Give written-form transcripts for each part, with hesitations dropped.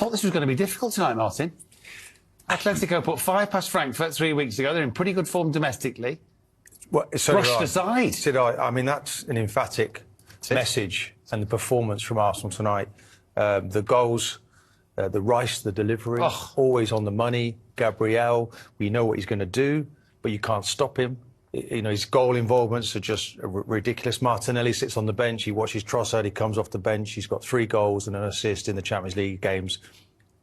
thought this was going to be difficult tonight, Martin. Atletico put 5 past Frankfurt 3 weeks ago. They're in pretty good form domestically. Well, so brushed aside. I mean, that's an emphatic message, and the performance from Arsenal tonight. The goals, the Rice, the delivery, always on the money. Gabriel, we know what he's going to do, but you can't stop him. You know, his goal involvements are just ridiculous. Martinelli sits on the bench. He watches Trossard. He comes off the bench. He's got 3 goals and an assist in the Champions League games.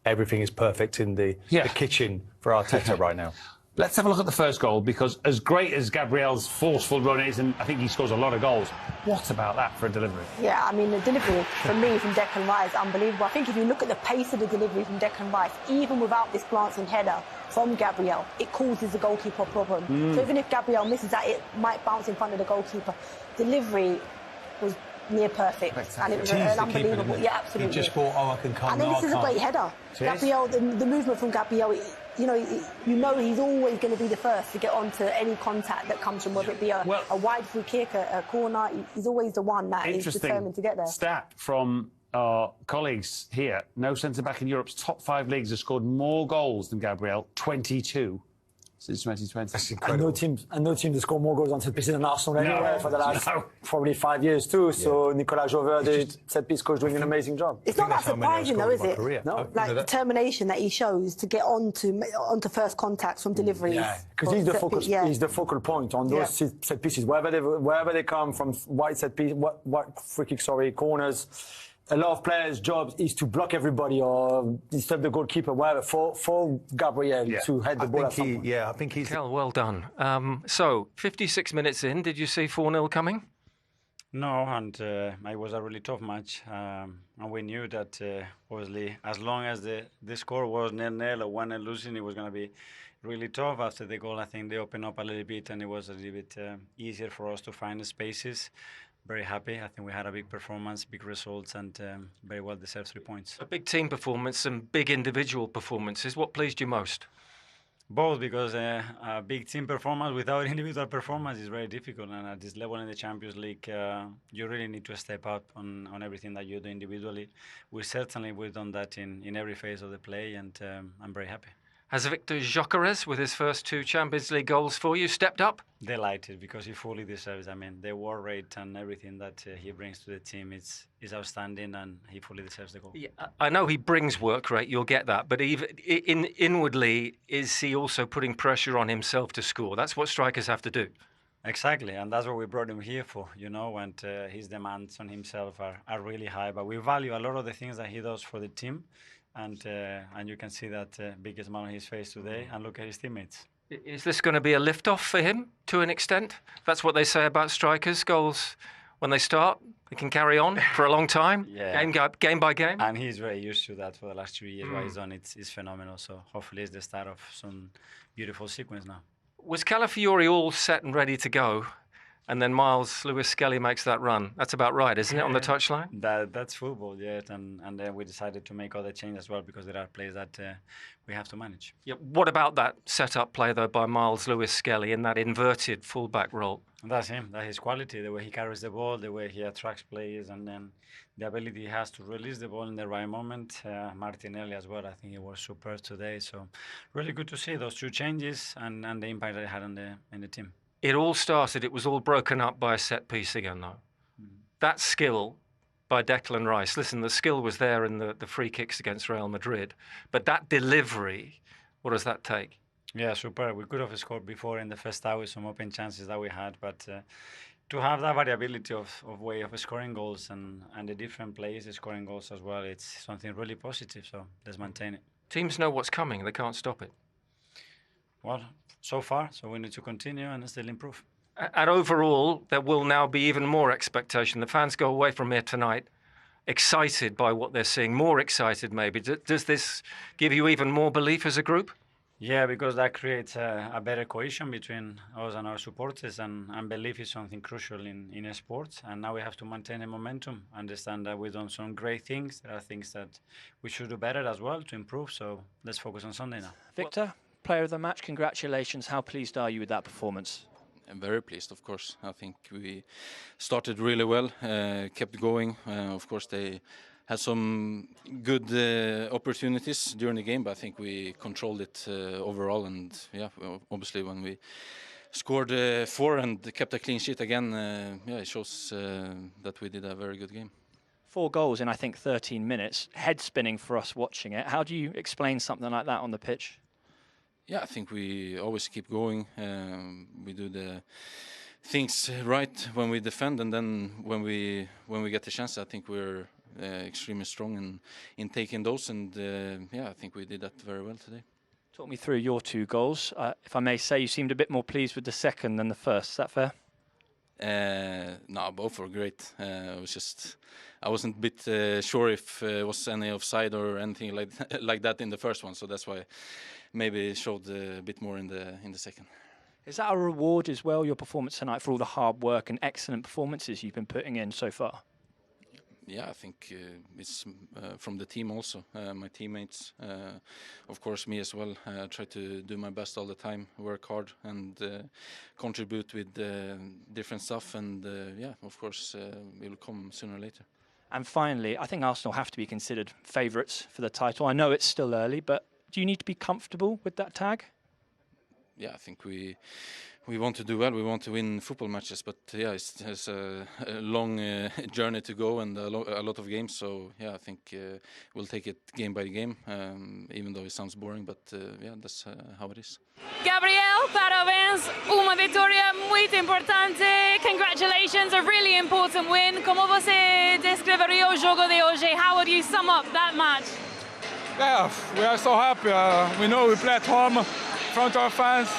Everything is perfect in the kitchen for Arteta right now. Let's have a look at the first goal, because as great as Gabriel's forceful run is, and I think he scores a lot of goals, what about that for a delivery? Yeah, I mean, the delivery, for me, from Declan Rice, unbelievable. I think if you look at the pace of the delivery from Declan Rice, even without this glancing header from Gabriel, it causes the goalkeeper a problem. So even if Gabriel misses that, it might bounce in front of the goalkeeper. Delivery was near perfect, and it was an unbelievable. Yeah, absolutely. He just thought, I can come. And then this is a great header. Gabriel, the movement from Gabriel, you know he's always going to be the first to get onto any contact that comes from, whether it be a wide free kick, a corner. He's always the one that is determined to get there. Stat from our colleagues here: no centre-back in Europe's top 5 leagues has scored more goals than Gabriel, 22. Since 2020. That's incredible. And no team to score more goals on set pieces than Arsenal anyway for the last probably 5 years too. So Nicolas Jauvert, the set piece coach, doing an amazing job. It's not that surprising though, is it? No, like determination that he shows to get onto first contacts from deliveries. Yeah, because he's the focal. He's the focal point on those set pieces, wherever they come from, wide set piece, free kick, corners. A lot of players' jobs is to block everybody or disturb the goalkeeper, whatever, for Gabriel to head the ball at some point. I think he's... Well done. So, 56 minutes in, did you see 4-0 coming? No, and it was a really tough match. And we knew that, obviously, as long as the score was 0-0 or 1-0 losing, it was going to be really tough. After the goal, I think they opened up a little bit, and it was a little bit easier for us to find the spaces. Very happy. I think we had a big performance, big results, and very well deserved 3 points. A big team performance and big individual performances. What pleased you most? Both, because a big team performance without individual performance is very difficult. And at this level in the Champions League, you really need to step up on everything that you do individually. We've done that in every phase of the play, and I'm very happy. Has Victor Gyökeres, with his first 2 Champions League goals for you, stepped up? Delighted, because he fully deserves. I mean, the war rate and everything that he brings to the team is outstanding, and he fully deserves the goal. Yeah, I know he brings work rate, you'll get that, but even inwardly, is he also putting pressure on himself to score? That's what strikers have to do. Exactly, and that's what we brought him here for, and his demands on himself are really high, but we value a lot of the things that he does for the team. And you can see that big smile on his face today, and look at his teammates. Is this going to be a lift-off for him, to an extent? That's what they say about strikers. Goals, when they start, they can carry on for a long time, game by game. And he's very used to that for the last 2 years. What he's done, it's phenomenal. So hopefully it's the start of some beautiful sequence now. Was Calafiori all set and ready to go? And then Miles Lewis-Skelly makes that run. That's about right, isn't it, on the touchline? That's football, yeah. And then we decided to make other changes as well, because there are players that we have to manage. Yeah. What about that set-up play, though, by Miles Lewis-Skelly in that inverted full-back role? That's him. That's his quality, the way he carries the ball, the way he attracts players, and then the ability he has to release the ball in the right moment. Martinelli as well, I think he was superb today. So really good to see those 2 changes and the impact that it had in the team. It all started, it was all broken up by a set piece again, though. That skill by Declan Rice, listen, the skill was there in the free kicks against Real Madrid, but that delivery, what does that take? Yeah, super. We could have scored before in the first half with some open chances that we had, but to have that variability of way of scoring goals and the different players scoring goals as well, it's something really positive, so let's maintain it. Teams know what's coming, they can't stop it. Well, so far, so we need to continue and still improve. And overall, there will now be even more expectation. The fans go away from here tonight excited by what they're seeing, more excited maybe. Does this give you even more belief as a group? Yeah, because that creates a better cohesion between us and our supporters, and belief is something crucial in sports. And now we have to maintain the momentum, understand that we've done some great things. There are things that we should do better as well to improve, so let's focus on Sunday now. Victor, player of the match, congratulations. How pleased are you with that performance? I'm very pleased, of course. I think we started really well, kept going. Of course, they had some good opportunities during the game, but I think we controlled it overall. And yeah, obviously when we scored 4 and kept a clean sheet again, yeah, it shows that we did a very good game. 4 goals in, I think, 13 minutes. Head spinning for us watching it. How do you explain something like that on the pitch? Yeah, I think we always keep going. We do the things right when we defend, and then when we get the chance, I think we're extremely strong in taking those. And yeah, I think we did that very well today. Talk me through your 2 goals. If I may say, you seemed a bit more pleased with the second than the first. Is that fair? No, both were great. I wasn't a bit sure if it was any offside or anything like that in the first one, so that's why maybe it showed a bit more in the second. Is that a reward as well, your performance tonight, for all the hard work and excellent performances you've been putting in so far? Yeah, I think it's from the team also. My teammates, of course, me as well. Try to do my best all the time, work hard, and contribute with different stuff. And yeah, of course, it will come sooner or later. And finally, I think Arsenal have to be considered favourites for the title. I know it's still early, but do you need to be comfortable with that tag? Yeah, I think we want to do well. We want to win football matches, but yeah, it's a long journey to go and a lot of games. So yeah, I think we'll take it game by game, even though it sounds boring. But yeah, that's how it is. Gabriel, parabéns, uma vitória muito importante. Congratulations, a really important win. Como você descreveria o jogo de hoje? How would you sum up that match? Yeah, we are so happy. We know we play at home in front of our fans,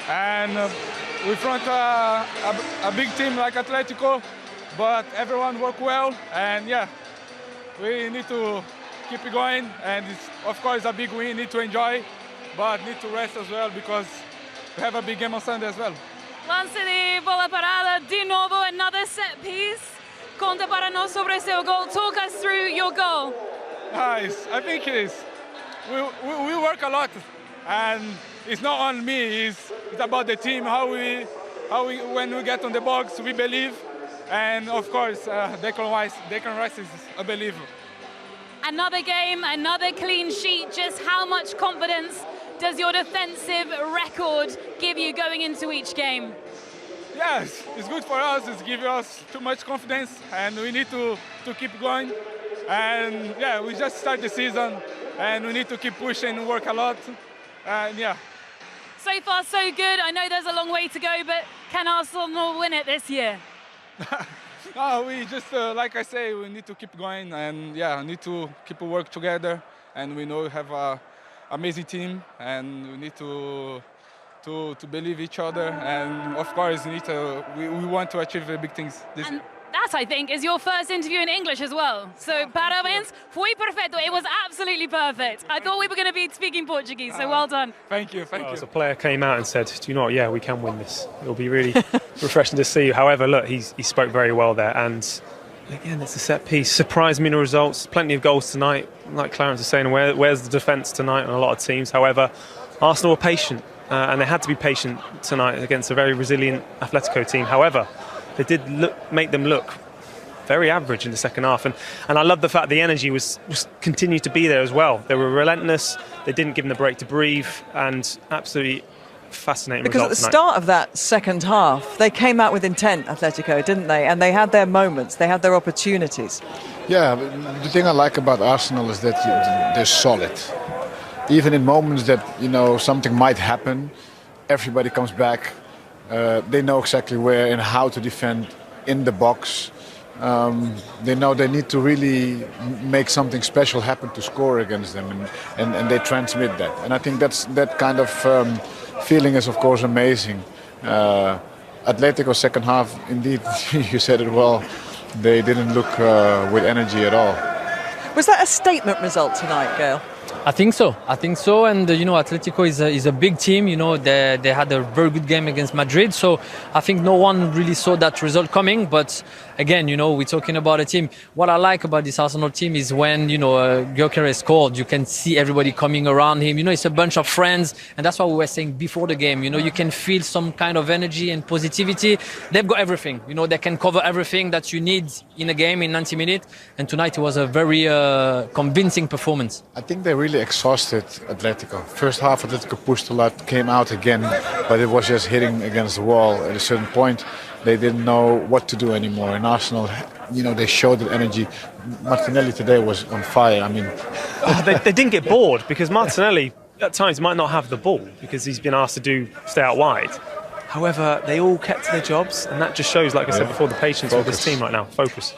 and we front a big team like Atletico, but everyone worked well, and yeah, we need to keep it going, and it's, of course, a big win, need to enjoy, but need to rest as well because we have a big game on Sunday as well. Lance de bola parada, de novo, another set piece. Conta para nós sobre seu goal. Talk us through your goal. Nice, I think it is. We work a lot, and it's not on me. It's about the team. How we when we get on the box, we believe, and of course, Declan Rice is a believer. Another game, another clean sheet. Just how much confidence does your defensive record give you going into each game? Yes, it's good for us. It's giving us too much confidence, and we need to keep going. And yeah, we just start the season, and we need to keep pushing and work a lot. And yeah. So far, so good. I know there's a long way to go, but can Arsenal win it this year? No, we just, like I say, we need to keep going, and yeah, need to keep work together. And we know we have an amazing team, and we need to believe each other. And of course, we want to achieve big things this year. That, I think, is your first interview in English as well. So, parabéns. Foi perfecto. It was absolutely perfect. I thought we were going to be speaking Portuguese, so well done. Thank you, thank you. As a player came out and said, do you know what, yeah, we can win this. It'll be really refreshing to see. However, look, he spoke very well there. And again, it's a set piece. Surprised me in the results. Plenty of goals tonight. Like Clarence is saying, where's the defence tonight on a lot of teams? However, Arsenal were patient. And they had to be patient tonight against a very resilient Atletico team. However, they did make them look very average in the second half, and I love the fact the energy was continued to be there as well. They were relentless. They didn't give them the break to breathe, and absolutely fascinating. Because at the start of that second half, they came out with intent, Atletico, didn't they? And they had their moments, they had their opportunities. Yeah, the thing I like about Arsenal is that they're solid. Even in moments that something might happen, everybody comes back. They know exactly where and how to defend in the box. They know they need to really make something special happen to score against them, and they transmit that. And I think that kind of feeling is, of course, amazing. Atletico second half, indeed, you said it well, they didn't look with energy at all. Was that a statement result tonight, Gail? I think so. And Atletico is a big team. They had a very good game against Madrid. So I think no one really saw that result coming. But again, we're talking about a team. What I like about this Arsenal team is when Gyökeres scored, you can see everybody coming around him. It's a bunch of friends, and that's what we were saying before the game. You can feel some kind of energy and positivity. They've got everything. They can cover everything that you need in a game in 90 minutes. And tonight it was a very convincing performance. I think they really exhausted Atletico. First half, Atletico pushed a lot, came out again, but it was just hitting against the wall. At a certain point, they didn't know what to do anymore. And Arsenal, they showed that energy. Martinelli today was on fire. I mean, they didn't get bored because Martinelli at times might not have the ball because he's been asked to stay out wide. However, they all kept to their jobs, and that just shows, like I said before, the patience of this team right now. Focus.